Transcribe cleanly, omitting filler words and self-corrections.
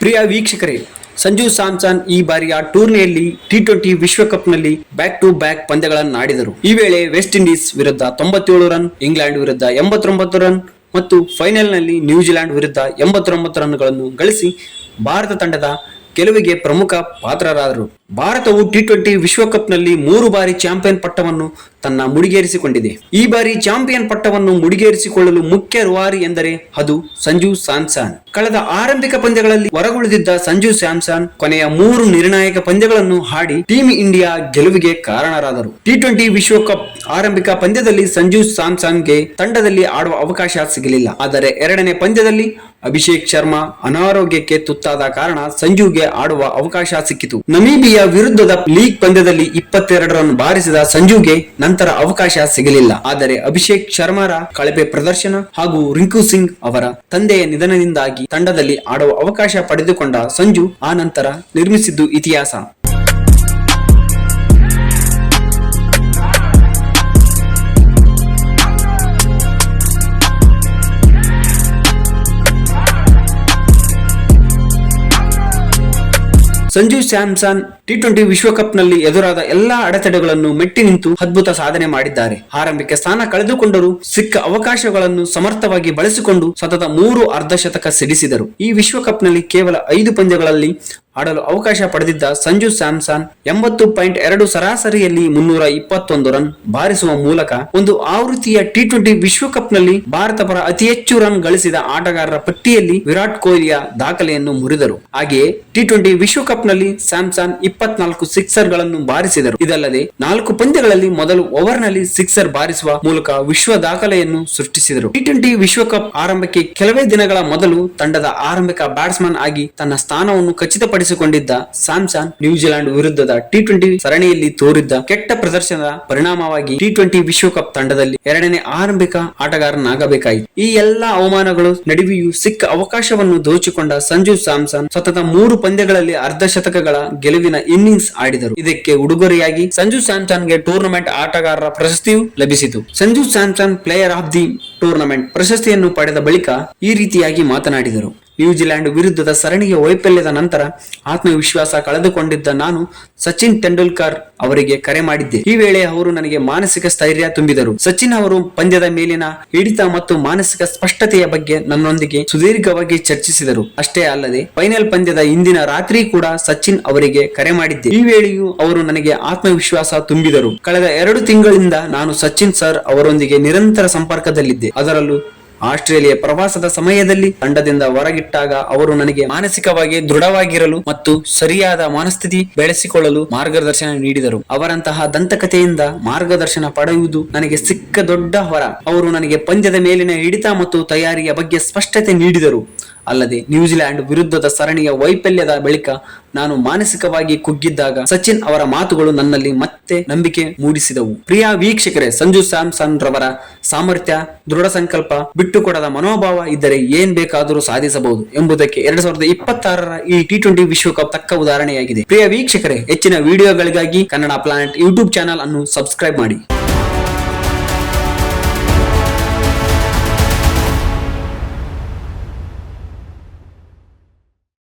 ಪ್ರಿಯ ವೀಕ್ಷಕರೇ, ಸಂಜು ಸ್ಯಾಮ್ಸನ್ ಈ ಬಾರಿಯ ಟೂರ್ನಿಯಲ್ಲಿ ಟಿ20 ವಿಶ್ವಕಪ್ನಲ್ಲಿ ಬ್ಯಾಕ್ ಟು ಬ್ಯಾಕ್ ಪಂದ್ಯಗಳನ್ನಾಡಿದರು. ಈ ವೇಳೆ ವೆಸ್ಟ್ ಇಂಡೀಸ್ ವಿರುದ್ಧ 97 ರನ್, ಇಂಗ್ಲೆಂಡ್ ವಿರುದ್ಧ 89 ರನ್ ಮತ್ತು ಫೈನಲ್ನಲ್ಲಿ ನ್ಯೂಜಿಲೆಂಡ್ ವಿರುದ್ಧ 89 ರನ್ಗಳನ್ನು ಗಳಿಸಿ ಭಾರತ ತಂಡದ ಗೆಲುವಿಗೆ ಪ್ರಮುಖ ಪಾತ್ರರಾದರು. ಭಾರತವು ಟಿ20 ವಿಶ್ವಕಪ್ನಲ್ಲಿ 3 ಬಾರಿ ಚಾಂಪಿಯನ್ ಪಟ್ಟವನ್ನು ತನ್ನ ಮುಡಿಗೇರಿಸಿಕೊಂಡಿದೆ. ಈ ಬಾರಿ ಚಾಂಪಿಯನ್ ಪಟ್ಟವನ್ನು ಮುಡಿಗೇರಿಸಿಕೊಳ್ಳಲು ಮುಖ್ಯ ರೂವಾರಿ ಎಂದರೆ ಅದು ಸಂಜು ಸ್ಯಾಮ್ಸನ್. ಕಳೆದ ಆರಂಭಿಕ ಪಂದ್ಯಗಳಲ್ಲಿ ಹೊರಗುಳಿದಿದ್ದ ಸಂಜು ಸ್ಯಾಮ್ಸನ್ ಕೊನೆಯ 3 ನಿರ್ಣಾಯಕ ಪಂದ್ಯಗಳನ್ನು ಆಡಿ ಟೀಮ್ ಇಂಡಿಯಾ ಗೆಲುವಿಗೆ ಕಾರಣರಾದರು. ಟಿ20 ವಿಶ್ವಕಪ್ ಆರಂಭಿಕ ಪಂದ್ಯದಲ್ಲಿ ಸಂಜು ಸ್ಯಾಮ್ಸನ್ಗೆ ತಂಡದಲ್ಲಿ ಆಡುವ ಅವಕಾಶ ಸಿಗಲಿಲ್ಲ. ಆದರೆ ಎರಡನೇ ಪಂದ್ಯದಲ್ಲಿ ಅಭಿಷೇಕ್ ಶರ್ಮಾ ಅನಾರೋಗ್ಯಕ್ಕೆ ತುತ್ತಾದ ಕಾರಣ ಸಂಜುಗೆ ಆಡುವ ಅವಕಾಶ ಸಿಕ್ಕಿತು. ನಮೀಬಿಯಾ ವಿರುದ್ಧದ ಲೀಗ್ ಪಂದ್ಯದಲ್ಲಿ 22 ರನ್ ಬಾರಿಸಿದ ಸಂಜುಗೆ ನಂತರ ಅವಕಾಶ ಸಿಗಲಿಲ್ಲ. ಆದರೆ ಅಭಿಷೇಕ್ ಶರ್ಮಾರ ಕಳಪೆ ಪ್ರದರ್ಶನ ಹಾಗೂ ರಿಂಕು ಸಿಂಗ್ ಅವರ ತಂದೆಯ ನಿಧನದಿಂದಾಗಿ ತಂಡದಲ್ಲಿ ಆಡುವ ಅವಕಾಶ ಪಡೆದುಕೊಂಡ ಸಂಜು ಆ ನಂತರ ನಿರ್ಮಿಸಿದ್ದು ಇತಿಹಾಸ. ಸಂಜು ಸ್ಯಾಮ್ಸನ್ ಟಿ20 ವಿಶ್ವಕಪ್ನಲ್ಲಿ ಎದುರಾದ ಎಲ್ಲಾ ಅಡೆತಡೆಗಳನ್ನು ಮೆಟ್ಟಿ ನಿಂತು ಅದ್ಭುತ ಸಾಧನೆ ಮಾಡಿದ್ದಾರೆ. ಆರಂಭಿಕ ಸ್ಥಾನ ಕಳೆದುಕೊಂಡರೂ ಸಿಕ್ಕ ಅವಕಾಶಗಳನ್ನು ಸಮರ್ಥವಾಗಿ ಬಳಸಿಕೊಂಡು ಸತತ 3 ಅರ್ಧಶತಕ ಸಿಡಿಸಿದರು. ಈ ವಿಶ್ವಕಪ್ನಲ್ಲಿ ಕೇವಲ 5 ಪಂದ್ಯಗಳಲ್ಲಿ ಆಡಲು ಅವಕಾಶ ಪಡೆದಿದ್ದ ಸಂಜು ಸ್ಯಾಮ್ಸನ್ 80.2 ಸರಾಸರಿಯಲ್ಲಿ 321 ರನ್ ಬಾರಿಸುವ ಮೂಲಕ ಒಂದು ಆವೃತ್ತಿಯ ಟಿ20 ವಿಶ್ವಕಪ್ನಲ್ಲಿ ಭಾರತ ಪರ ಅತಿ ಹೆಚ್ಚು ರನ್ ಗಳಿಸಿದ ಆಟಗಾರರ ಪಟ್ಟಿಯಲ್ಲಿ ವಿರಾಟ್ ಕೊಹ್ಲಿಯ ದಾಖಲೆಯನ್ನು ಮುರಿದರು. ಹಾಗೆಯೇ ಟಿ20 ವಿಶ್ವಕಪ್ನಲ್ಲಿ ಸ್ಯಾಮ್ಸನ್ 24 ಸಿಕ್ಸರ್ ಗಳನ್ನು ಬಾರಿಸಿದರು. ಇದಲ್ಲದೆ 4 ಪಂದ್ಯಗಳಲ್ಲಿ ಮೊದಲು ಓವರ್ನಲ್ಲಿ ಸಿಕ್ಸರ್ ಬಾರಿಸುವ ಮೂಲಕ ವಿಶ್ವ ದಾಖಲೆಯನ್ನು ಸೃಷ್ಟಿಸಿದರು. ಟಿ20 ವಿಶ್ವಕಪ್ ಆರಂಭಕ್ಕೆ ಕೆಲವೇ ದಿನಗಳ ಮೊದಲು ತಂಡದ ಆರಂಭಿಕ ಬ್ಯಾಟ್ಸ್ಮನ್ ಆಗಿ ತನ್ನ ಸ್ಥಾನವನ್ನು ಖಚಿತಪಡಿಸಿಕೊಂಡಿದ್ದ ಸ್ಯಾಮ್ಸನ್ ನ್ಯೂಜಿಲೆಂಡ್ ವಿರುದ್ಧದ ಟಿ20 ಸರಣಿಯಲ್ಲಿ ತೋರಿದ್ದ ಕೆಟ್ಟ ಪ್ರದರ್ಶನದ ಪರಿಣಾಮವಾಗಿ ಟಿ20 ವಿಶ್ವಕಪ್ ತಂಡದಲ್ಲಿ ಎರಡನೇ ಆರಂಭಿಕ ಆಟಗಾರನಾಗಬೇಕಾಯಿತು. ಈ ಎಲ್ಲಾ ಅವಮಾನಗಳು ನಡುವೆಯೂ ಸಿಕ್ಕ ಅವಕಾಶವನ್ನು ದೋಚಿಕೊಂಡ ಸಂಜು ಸ್ಯಾಮ್ಸನ್ ಸತತ 3 ಪಂದ್ಯಗಳಲ್ಲಿ ಅರ್ಧಶತಕಗಳ ಗೆಲುವಿನ ಇನ್ನಿಂಗ್ಸ್ ಆಡಿದರು. ಇದಕ್ಕೆ ಉಡುಗೊರೆಯಾಗಿ ಸಂಜು ಸ್ಯಾಮ್ಸನ್ಗೆ ಟೂರ್ನಮೆಂಟ್ ಆಟಗಾರರ ಪ್ರಶಸ್ತಿಯೂ ಲಭಿಸಿತು. Sanju Samson player of the tournament ಪ್ರಶಸ್ತಿಯನ್ನು ಪಡೆದ ಬಳಿಕ ಈ ರೀತಿಯಾಗಿ ಮಾತನಾಡಿದರು. ನ್ಯೂಜಿಲೆಂಡ್ ವಿರುದ್ಧದ ಸರಣಿಯ ವೈಫಲ್ಯದ ನಂತರ ಆತ್ಮವಿಶ್ವಾಸ ಕಳೆದುಕೊಂಡಿದ್ದ ನಾನು ಸಚಿನ್ ತೆಂಡೂಲ್ಕರ್ ಅವರಿಗೆ ಕರೆ ಮಾಡಿದ್ದೆ. ಈ ವೇಳೆ ಅವರು ನನಗೆ ಮಾನಸಿಕ ಸ್ಥೈರ್ಯ ತುಂಬಿದರು. ಸಚಿನ್ ಅವರು ಪಂದ್ಯದ ಮೇಲಿನ ಹಿಡಿತ ಮತ್ತು ಮಾನಸಿಕ ಸ್ಪಷ್ಟತೆಯ ಬಗ್ಗೆ ನನ್ನೊಂದಿಗೆ ಸುದೀರ್ಘವಾಗಿ ಚರ್ಚಿಸಿದರು. ಅಷ್ಟೇ ಅಲ್ಲದೆ ಫೈನಲ್ ಪಂದ್ಯದ ಇಂದಿನ ರಾತ್ರಿ ಕೂಡ ಸಚಿನ್ ಅವರಿಗೆ ಕರೆ ಮಾಡಿದ್ದೆ. ಈ ವೇಳೆಯೂ ಅವರು ನನಗೆ ಆತ್ಮವಿಶ್ವಾಸ ತುಂಬಿದರು. ಕಳೆದ 2 ತಿಂಗಳಿಂದ ನಾನು ಸಚಿನ್ ಸರ್ ಅವರೊಂದಿಗೆ ನಿರಂತರ ಸಂಪರ್ಕದಲ್ಲಿದ್ದೆ. ಅದರಲ್ಲೂ ಆಸ್ಟ್ರೇಲಿಯಾ ಪ್ರವಾಸದ ಸಮಯದಲ್ಲಿ ತಂಡದಿಂದ ಹೊರಗಿಟ್ಟಾಗ ಅವರು ನನಗೆ ಮಾನಸಿಕವಾಗಿ ದೃಢವಾಗಿರಲು ಮತ್ತು ಸರಿಯಾದ ಮನಸ್ಥಿತಿ ಬೆಳೆಸಿಕೊಳ್ಳಲು ಮಾರ್ಗದರ್ಶನ ನೀಡಿದರು. ಅವರಂತಹ ದಂತಕಥೆಯಿಂದ ಮಾರ್ಗದರ್ಶನ ಪಡೆಯುವುದು ನನಗೆ ಸಿಕ್ಕ ದೊಡ್ಡ ವರ. ಅವರು ನನಗೆ ಪಂದ್ಯದ ಮೇಲಿನ ಹಿಡಿತ ಮತ್ತು ತಯಾರಿಯ ಬಗ್ಗೆ ಸ್ಪಷ್ಟತೆ ನೀಡಿದರು. ಅಲ್ಲದೆ ನ್ಯೂಜಿಲೆಂಡ್ ವಿರುದ್ಧದ ಸರಣಿಯ ವೈಫಲ್ಯದ ಬಳಿಕ ನಾನು ಮಾನಸಿಕವಾಗಿ ಕುಗ್ಗಿದ್ದಾಗ ಸಚಿನ್ ಅವರ ಮಾತುಗಳು ನನ್ನಲ್ಲಿ ಮತ್ತೆ ನಂಬಿಕೆ ಮೂಡಿಸಿದವು. ಪ್ರಿಯ ವೀಕ್ಷಕರೇ, ಸಂಜು ಸ್ಯಾಮ್ಸನ್ ರವರ ಸಾಮರ್ಥ್ಯ, ದೃಢ ಸಂಕಲ್ಪ, ಬಿಟ್ಟುಕೊಡದ ಮನೋಭಾವ ಇದ್ದರೆ ಏನ್ ಬೇಕಾದರೂ ಸಾಧಿಸಬಹುದು ಎಂಬುದಕ್ಕೆ 2026ರ ಈ ಟಿ20 ವಿಶ್ವಕಪ್ ತಕ್ಕ ಉದಾಹರಣೆಯಾಗಿದೆ. ಪ್ರಿಯ ವೀಕ್ಷಕರೇ, ಹೆಚ್ಚಿನ ವಿಡಿಯೋಗಳಿಗಾಗಿ ಕನ್ನಡ ಪ್ಲಾನೆಟ್ ಯೂಟ್ಯೂಬ್ ಚಾನೆಲ್ ಅನ್ನು ಸಬ್ಸ್ಕ್ರೈಬ್ ಮಾಡಿ.